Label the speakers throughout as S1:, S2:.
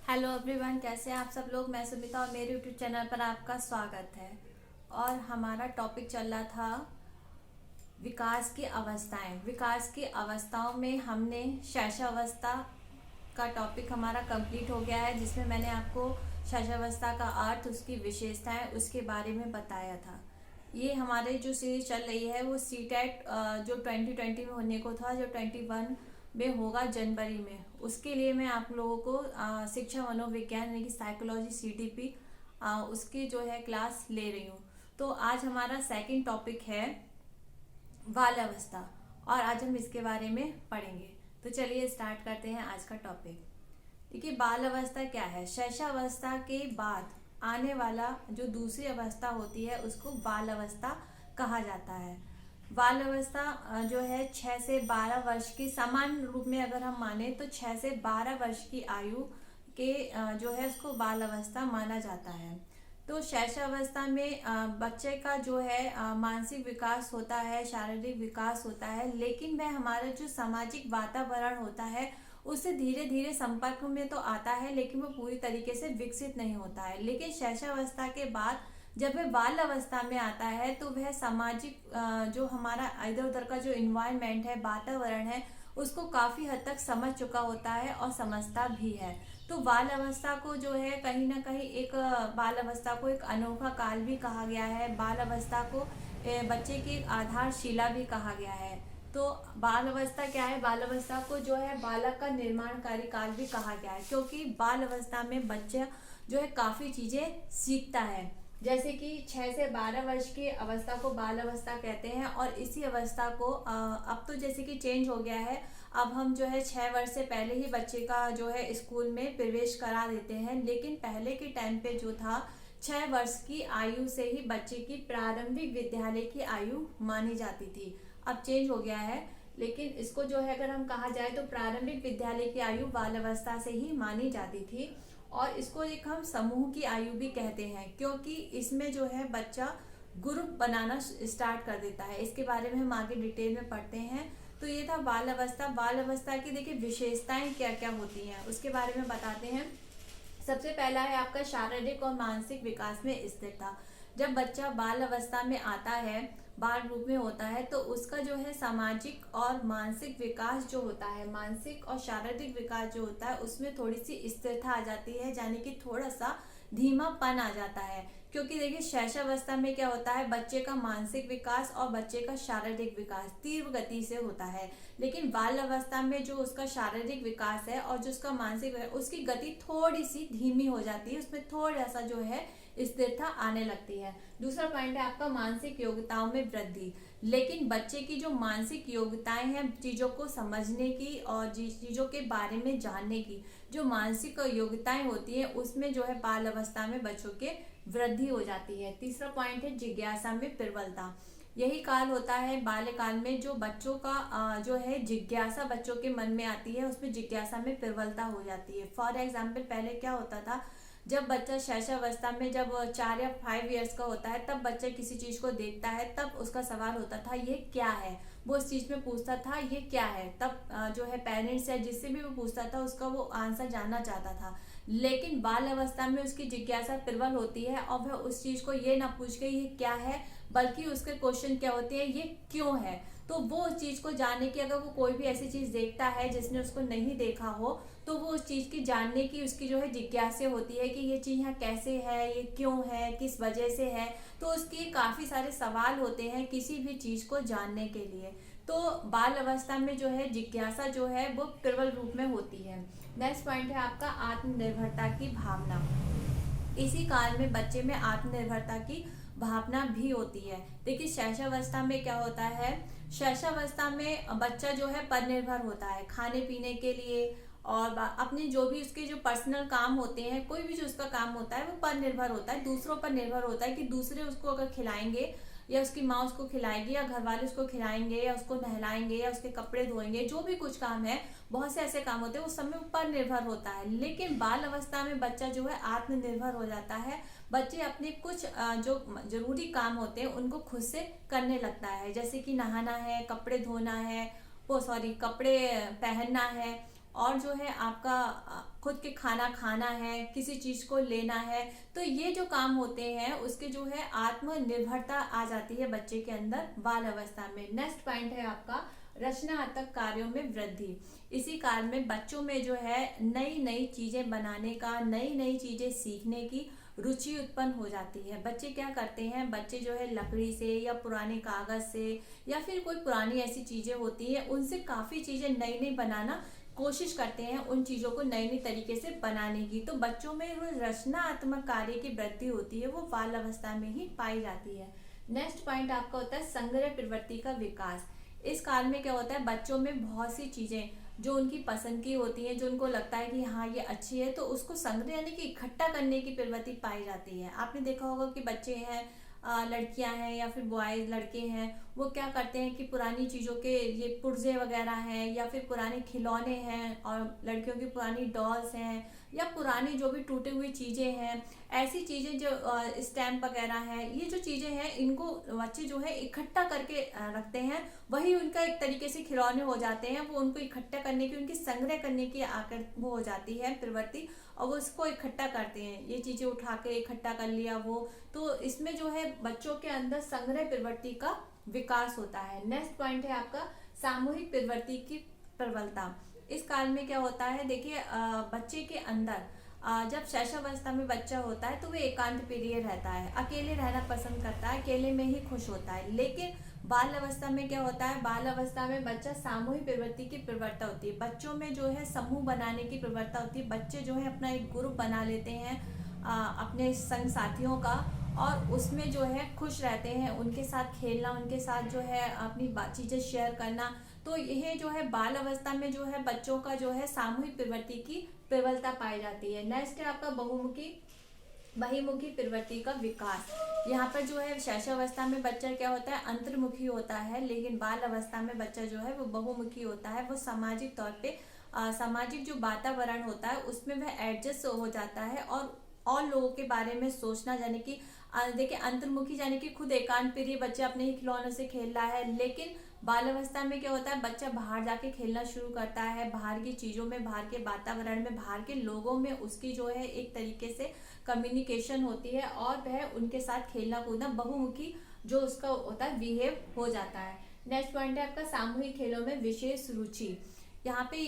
S1: Hello everyone, कैसे हैं आप सब लोग। मैं सुमिता और मेरे यूट्यूब चैनल पर आपका स्वागत है। और हमारा टॉपिक चल रहा था विकास की अवस्थाएं। विकास की अवस्थाओं में हमने शैशवावस्था का टॉपिक हमारा कंप्लीट हो गया है, जिसमें मैंने आपको शैशवावस्था का अर्थ, उसकी विशेषताएं, उसके बारे में बताया था। ये हमारे जो सीरीज चल रही है वो सीटेट जो 2020 में होने को था, जो 21 में होगा जनवरी में, उसके लिए मैं आप लोगों को शिक्षा मनोविज्ञान यानी कि साइकोलॉजी सीटीपी उसकी जो है क्लास ले रही हूँ। तो आज हमारा सेकंड टॉपिक है बाल अवस्था, और आज हम इसके बारे में पढ़ेंगे। तो चलिए स्टार्ट करते हैं आज का टॉपिक। देखिए, बाल अवस्था क्या है। शैशवावस्था के बाद आने वाला जो दूसरी अवस्था होती है उसको बाल अवस्था कहा जाता है। बाल अवस्था जो है 6 से 12 वर्ष की, सामान्य रूप में अगर हम माने तो 6 से 12 वर्ष की आयु के जो है उसको बाल अवस्था माना जाता है। तो शैशवावस्था में बच्चे का जो है मानसिक विकास होता है, शारीरिक विकास होता है, लेकिन वह हमारा जो सामाजिक वातावरण होता है उससे धीरे धीरे संपर्क में तो आता है, लेकिन वो पूरी तरीके से विकसित नहीं होता है। लेकिन शैशवावस्था के बाद जब वह बाल अवस्था में आता है तो वह सामाजिक जो हमारा इधर उधर का जो इन्वायरमेंट है, वातावरण है, उसको काफी हद तक समझ चुका होता है और समझता भी है। तो बाल अवस्था को जो है कहीं ना कहीं एक बाल अवस्था को एक अनोखा काल भी कहा गया है। बाल अवस्था को बच्चे की एक आधारशिला भी कहा गया है। तो बाल अवस्था क्या है, बाल अवस्था को जो है बालक का निर्माणकारी काल भी कहा गया है, क्योंकि बाल अवस्था में बच्चा जो है काफी चीजें सीखता है। जैसे कि 6 से 12 वर्ष की अवस्था को बाल अवस्था कहते हैं, और इसी अवस्था को अब तो जैसे कि चेंज हो गया है। अब हम जो है 6 वर्ष से पहले ही बच्चे का जो है स्कूल में प्रवेश करा देते हैं, लेकिन पहले के टाइम पे जो था 6 वर्ष की आयु से ही बच्चे की प्रारंभिक विद्यालय की आयु मानी जाती थी। अब चेंज हो गया है, लेकिन इसको जो है अगर हम कहा जाए तो प्रारंभिक विद्यालय की आयु बाल अवस्था से ही मानी जाती थी। और इसको एक हम समूह की आयु भी कहते हैं, क्योंकि इसमें जो है बच्चा ग्रुप बनाना स्टार्ट कर देता है। इसके बारे में हम आगे डिटेल में पढ़ते हैं। तो ये था बाल अवस्था। बाल अवस्था की देखिए विशेषताएं क्या क्या होती हैं उसके बारे में बताते हैं। सबसे पहला है आपका शारीरिक और मानसिक विकास में स्थिरता। जब बच्चा बाल अवस्था में आता है, बाल रूप में होता है, तो उसका जो है सामाजिक और मानसिक विकास जो होता है, मानसिक और शारीरिक विकास जो होता है, उसमें थोड़ी सी स्थिरता आ जाती है, यानी कि थोड़ा सा धीमापन आ जाता है। क्योंकि देखिए शैशवावस्था में क्या होता है, बच्चे का मानसिक विकास और बच्चे का शारीरिक विकास तीव्र गति से होता है, लेकिन बाल अवस्था में जो उसका शारीरिक विकास है और जो उसका मानसिक है उसकी गति थोड़ी सी धीमी हो जाती है, उसमें थोड़ा सा जो है स्थिरता आने लगती है। दूसरा पॉइंट है आपका मानसिक योग्यताओं में वृद्धि। लेकिन बच्चे की जो मानसिक योग्यताएं हैं, चीजों को समझने की और चीजों के बारे में जानने की जो मानसिक योग्यताएं होती है, उसमें जो है बाल अवस्था में बच्चों के वृद्धि हो जाती है। तीसरा पॉइंट है जिज्ञासा में प्रबलता। यही काल होता है बाल्यकाल में जो बच्चों का जो है जिज्ञासा बच्चों के मन में आती है, उसमें जिज्ञासा में प्रबलता हो जाती है। फॉर एग्जाम्पल पहले क्या होता था, जब बच्चा शैशवावस्था में जब 4 या 5 इयर्स का होता है, तब बच्चा किसी चीज को देखता है, तब उसका सवाल होता था ये क्या है, वो उस चीज में पूछता था ये क्या है। तब जो है पेरेंट्स या जिससे भी वो पूछता था उसका वो आंसर जानना चाहता था। लेकिन बाल अवस्था में उसकी जिज्ञासा प्रबल होती है और वह उस चीज को ये ना पूछ के ये क्या है, बल्कि उसके क्वेश्चन क्या होते हैं, ये क्यों है। तो वो उस चीज को जानने की, अगर वो कोई भी ऐसी चीज देखता है जिसने उसको नहीं देखा हो, तो वो उस चीज की जानने की उसकी जो है जिज्ञासा होती है कि ये चीज यहाँ कैसे है, ये क्यों है, किस वजह से है। तो उसके काफी सारे सवाल होते हैं किसी भी चीज को जानने के लिए। तो बाल अवस्था में जो है जिज्ञासा जो है वो प्रबल रूप में होती है। नेक्स्ट पॉइंट है आपका आत्मनिर्भरता की भावना। इसी काल में बच्चे में आत्मनिर्भरता की भावना भी होती है। देखिए शैशवावस्था में क्या होता है, शैशवावस्था में बच्चा जो है परनिर्भर होता है खाने पीने के लिए, और अपने जो भी उसके जो पर्सनल काम होते हैं, कोई भी जो उसका काम होता है वो पर निर्भर होता है, दूसरों पर निर्भर होता है कि दूसरे उसको अगर खिलाएंगे या उसकी माँ उसको खिलाएगी या घर वाले उसको खिलाएंगे या उसको नहलाएंगे या उसके कपड़े धोएंगे, जो भी कुछ काम है, बहुत से ऐसे काम होते हैं उस समय पर निर्भर होता है। लेकिन बाल अवस्था में बच्चा जो है आत्मनिर्भर हो जाता है। बच्चे अपने कुछ जो जरूरी काम होते हैं उनको खुद से करने लगता है, जैसे कि नहाना है, कपड़े धोना है, वो सॉरी कपड़े पहनना है, और जो है आपका खुद के खाना खाना है, किसी चीज को लेना है, तो ये जो काम होते हैं उसके जो है आत्मनिर्भरता आ जाती है बच्चे के अंदर बाल अवस्था में। नेक्स्ट पॉइंट है आपका रचनात्मक कार्यों में वृद्धि। इसी कारण में बच्चों में जो है नई नई चीजें बनाने का, नई नई चीजें सीखने की रुचि उत्पन्न हो जाती है। बच्चे क्या करते हैं, बच्चे जो है लकड़ी से या पुराने कागज से या फिर कोई पुरानी ऐसी चीजें होती हैं उनसे काफी चीजें नई नई बनाना कोशिश करते हैं, उन चीजों को नई नई तरीके से बनाने की। तो बच्चों में वो रचनात्मक कार्य की वृद्धि होती है, वो बाल अवस्था में ही पाई जाती है। नेक्स्ट पॉइंट आपका होता है संग्रह प्रवृत्ति का विकास। इस काल में क्या होता है, बच्चों में बहुत सी चीजें जो उनकी पसंद की होती है, जो उनको लगता है कि हाँ ये अच्छी है, तो उसको संग्रह यानी कि इकट्ठा करने की प्रवृत्ति पाई जाती है। आपने देखा होगा कि बच्चे हैं, लड़कियां हैं या फिर बॉयज लड़के हैं, वो क्या करते हैं कि पुरानी चीज़ों के ये पुर्जे वगैरह हैं या फिर पुराने खिलौने हैं, और लड़कियों की पुरानी डॉल्स हैं या पुरानी जो भी टूटी हुई चीज़ें हैं, ऐसी चीज़ें जो स्टैम्प वगैरह हैं, ये जो चीज़ें हैं इनको बच्चे जो है इकट्ठा करके रखते हैं। वही उनका एक तरीके से खिलौने हो जाते हैं। वो उनको इकट्ठा करने की, उनकी संग्रह करने की आकर वो हो जाती है प्रवृत्ति, और वो उसको इकट्ठा करते हैं। ये चीज़ें उठा के इकट्ठा कर लिया वो, तो इसमें जो है बच्चों के अंदर संग्रह प्रवृत्ति का विकास होता है। नेक्स्ट पॉइंट है आपका सामूहिक प्रवृत्ति की प्रबलता। इस काल में क्या होता है, देखिए बच्चे के अंदर जब शैशवावस्था में बच्चा होता है तो वो एकांत प्रिय रहता है, अकेले रहना पसंद करता है, अकेले में ही खुश होता है। लेकिन बाल अवस्था में क्या होता है, बाल अवस्था में बच्चा सामूहिक प्रवृत्ति की प्रवृत्ता होती है। बच्चों में जो है समूह बनाने की प्रवृत्ता होती है। बच्चे जो है अपना एक ग्रुप बना लेते हैं अपने संग साथियों का, और उसमें जो है खुश रहते हैं, उनके साथ खेलना, उनके साथ जो है अपनी चीजें शेयर करना। तो यह जो है बाल अवस्था में जो है बच्चों का जो है सामूहिक प्रवृत्ति की प्रबलता पाई जाती है। नेक्स्ट है आपका बहिमुखी प्रवृत्ति का विकास। यहाँ पर जो है शैशवावस्था में बच्चा क्या होता है, अंतर्मुखी होता है, लेकिन बाल अवस्था में बच्चा जो है वो बहुमुखी होता है। वो सामाजिक तौर पे सामाजिक जो वातावरण होता है उसमें वह एडजस्ट हो जाता है और लोगों के बारे में सोचना, यानी कि देखिए अंतर्मुखी यानी कि खुद एकांत प्रिय बच्चा अपने ही खिलौनों से खेल रहा है। लेकिन बाल अवस्था में क्या होता है, बच्चा बाहर जाके खेलना शुरू करता है, बाहर की चीजों में, बाहर के वातावरण में, बाहर के लोगों में उसकी जो है एक तरीके से कम्युनिकेशन होती है और वह उनके साथ खेलना कूदना बहुमुखी जो उसका होता है बिहेव हो जाता है। नेक्स्ट पॉइंट है आपका सामूहिक खेलों में विशेष रुचि। यहाँ पे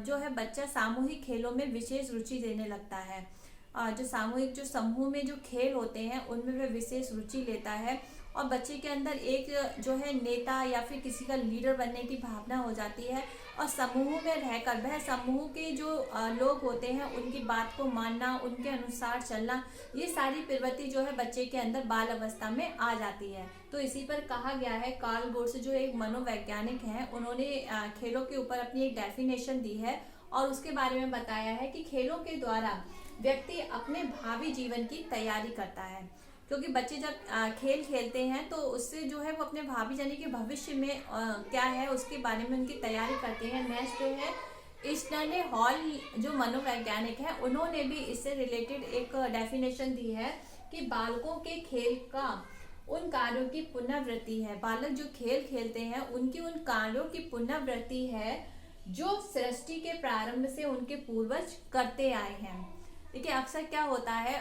S1: जो है बच्चा सामूहिक खेलों में विशेष रुचि देने लगता है। जो सामूहिक जो समूह में जो खेल होते हैं उनमें वह विशेष रुचि लेता है, और बच्चे के अंदर एक जो है नेता या फिर किसी का लीडर बनने की भावना हो जाती है, और समूह में रहकर वह समूह के जो लोग होते हैं उनकी बात को मानना, उनके अनुसार चलना, ये सारी प्रवृत्ति जो है बच्चे के अंदर बाल अवस्था में आ जाती है। तो इसी पर कहा गया है, कार्ल गोर्स जो एक मनोवैज्ञानिक हैं, उन्होंने खेलों के ऊपर अपनी एक डेफिनेशन दी है और उसके बारे में बताया है कि खेलों के द्वारा व्यक्ति अपने भावी जीवन की तैयारी करता है। क्योंकि बच्चे जब खेल खेलते हैं तो उससे जो है वो अपने भावी यानी कि भविष्य में क्या है उसके बारे में उनकी तैयारी करते हैं। नेक्स्ट जो है स्टर्ने हॉल जो मनोवैज्ञानिक है, उन्होंने भी इससे रिलेटेड एक डेफिनेशन दी है कि बालकों के खेल का उन कार्यों की पुनरावृत्ति है। बालक जो खेल खेलते हैं उनकी उन कार्यों की पुनरावृत्ति है जो सृष्टि के प्रारंभ से उनके पूर्वज करते आए हैं। देखिए अक्सर क्या होता है,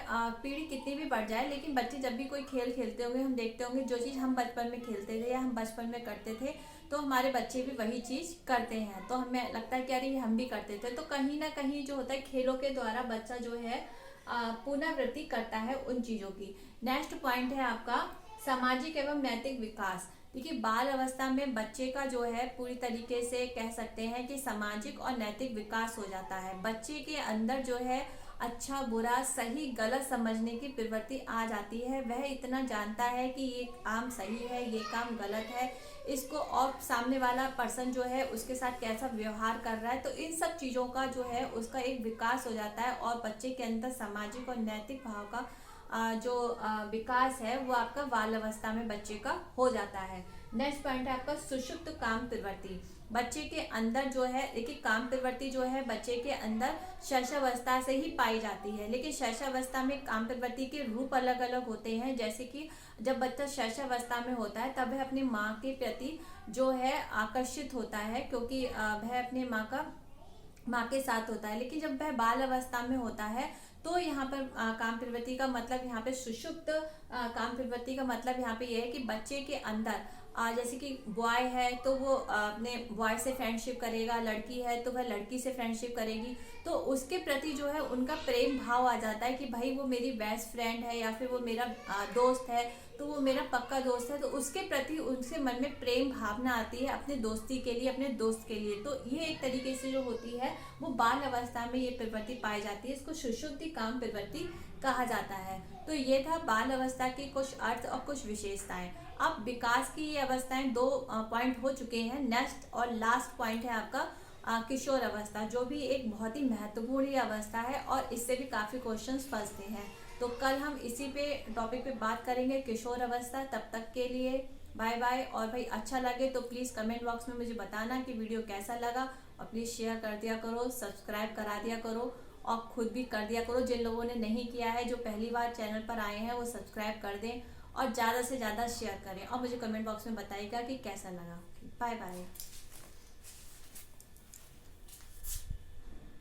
S1: पीढ़ी कितनी भी बढ़ जाए लेकिन बच्चे जब भी कोई खेल खेलते होंगे, हम देखते होंगे जो चीज़ हम बचपन में खेलते थे या हम बचपन में करते थे तो हमारे बच्चे भी वही चीज़ करते हैं। तो हमें लगता है कि अरे हम भी करते थे। तो कहीं ना कहीं जो होता है खेलों के द्वारा बच्चा जो है पुनरावृत्ति करता है उन चीज़ों की। नेक्स्ट पॉइंट है आपका सामाजिक एवं नैतिक विकास। देखिए बाल अवस्था में बच्चे का जो है पूरी तरीके से कह सकते हैं कि सामाजिक और नैतिक विकास हो जाता है। बच्चे के अंदर जो है अच्छा बुरा सही गलत समझने की प्रवृत्ति आ जाती है। वह इतना जानता है कि ये काम सही है, ये काम गलत है, इसको और सामने वाला पर्सन जो है उसके साथ कैसा व्यवहार कर रहा है। तो इन सब चीज़ों का जो है उसका एक विकास हो जाता है और बच्चे के अंदर सामाजिक और नैतिक भाव का जो विकास है वो आपका बाल अवस्था में बच्चे का हो जाता है। नेक्स्ट पॉइंट है आपका सुषुप्त काम प्रवृत्ति। बच्चे के अंदर जो है देखिए काम प्रवृत्ति जो है बच्चे के अंदर शैशवावस्था से ही पाई जाती है, लेकिन शैशवावस्था में काम प्रवृत्ति के रूप अलग अलग होते हैं। जैसे कि जब बच्चा शैशवावस्था में होता है तब वह अपनी माँ के प्रति जो है आकर्षित होता है, क्योंकि वह अपनी माँ का माँ के साथ होता है। लेकिन जब वह बाल अवस्था में होता है तो यहाँ पर काम प्रवृत्ति का मतलब, यहाँ पे सुषुप्त काम प्रवृत्ति का मतलब यहाँ पे ये है कि बच्चे के अंदर जैसे कि बॉय है तो वो अपने बॉय से फ्रेंडशिप करेगा, लड़की है तो वह लड़की से फ्रेंडशिप करेगी, तो उसके प्रति जो है उनका प्रेम भाव आ जाता है कि भाई वो मेरी बेस्ट फ्रेंड है या फिर वो मेरा दोस्त है, तो वो मेरा पक्का दोस्त है, तो उसके प्रति उनसे मन में प्रेम भावना आती है अपने दोस्ती के लिए, अपने दोस्त के लिए। तो ये एक तरीके से जो होती है वो बाल अवस्था में ये प्रवृत्ति पाई जाती है, इसको सुषुप्ति काम प्रवृत्ति कहा जाता है। तो ये था बाल अवस्था के कुछ अर्थ और कुछ विशेषताएं। अब विकास की ये अवस्थाएं 2 पॉइंट हो चुके हैं। नेक्स्ट और लास्ट पॉइंट है आपका किशोर अवस्था, जो भी एक बहुत ही महत्वपूर्ण ये अवस्था है और इससे भी काफी क्वेश्चंस फंसते हैं। तो कल हम इसी पे टॉपिक पे बात करेंगे, किशोर अवस्था। तब तक के लिए बाय बाय। और भाई अच्छा लगे तो प्लीज कमेंट बॉक्स में मुझे बताना कि वीडियो कैसा लगा, और प्लीज शेयर कर दिया करो, सब्सक्राइब करा दिया करो और खुद भी कर दिया करो। जिन लोगों ने नहीं किया है, जो पहली बार चैनल पर आए हैं, वो सब्सक्राइब कर दें और ज़्यादा से ज़्यादा शेयर करें और मुझे कमेंट बॉक्स में बताइएगा कि कैसा लगा। Bye bye.